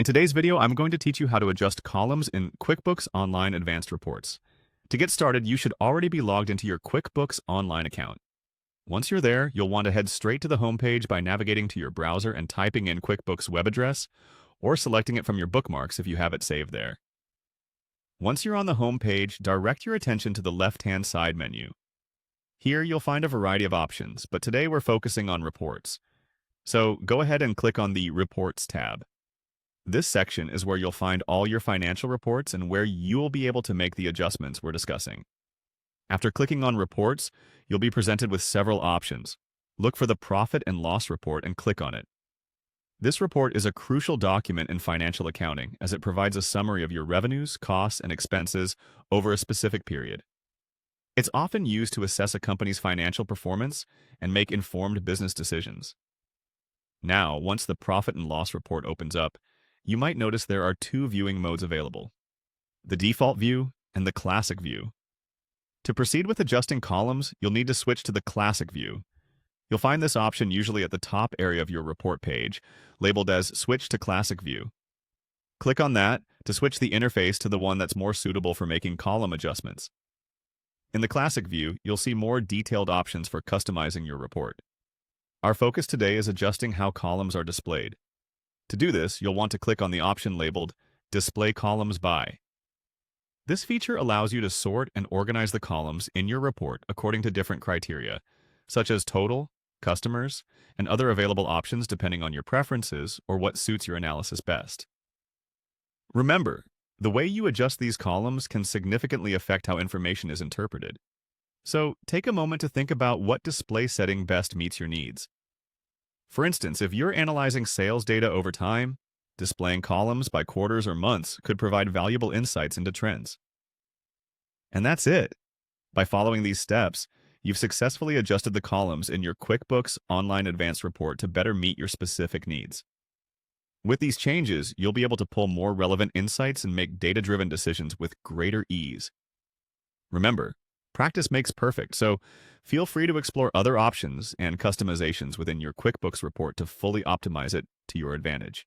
In today's video, I'm going to teach you how to adjust columns in QuickBooks Online Advanced reports. To get started, you should already be logged into your QuickBooks Online account. Once you're there, you'll want to head straight to the home page by navigating to your browser and typing in QuickBooks web address, or selecting it from your bookmarks if you have it saved there. Once you're on the home page, direct your attention to the left-hand side menu. Here, you'll find a variety of options, but today we're focusing on reports. So go ahead and click on the Reports tab. This section is where you'll find all your financial reports and where you'll be able to make the adjustments we're discussing. After clicking on Reports, you'll be presented with several options. Look for the Profit and Loss report and click on it. This report is a crucial document in financial accounting as it provides a summary of your revenues, costs, and expenses over a specific period. It's often used to assess a company's financial performance and make informed business decisions. Now, once the Profit and Loss report opens up, you might notice there are two viewing modes available: the default view and the classic view. To proceed with adjusting columns, you'll need to switch to the classic view. You'll find this option usually at the top area of your report page, labeled as Switch to Classic View. Click on that to switch the interface to the one that's more suitable for making column adjustments. In the classic view, you'll see more detailed options for customizing your report. Our focus today is adjusting how columns are displayed. To do this, you'll want to click on the option labeled Display Columns By. This feature allows you to sort and organize the columns in your report according to different criteria, such as total, customers, and other available options depending on your preferences or what suits your analysis best. Remember, the way you adjust these columns can significantly affect how information is interpreted. So take a moment to think about what display setting best meets your needs. For instance, if you're analyzing sales data over time, displaying columns by quarters or months could provide valuable insights into trends. And that's it. By following these steps, you've successfully adjusted the columns in your QuickBooks Online Advanced report to better meet your specific needs. With these changes, you'll be able to pull more relevant insights and make data-driven decisions with greater ease. Remember, practice makes perfect, so feel free to explore other options and customizations within your QuickBooks report to fully optimize it to your advantage.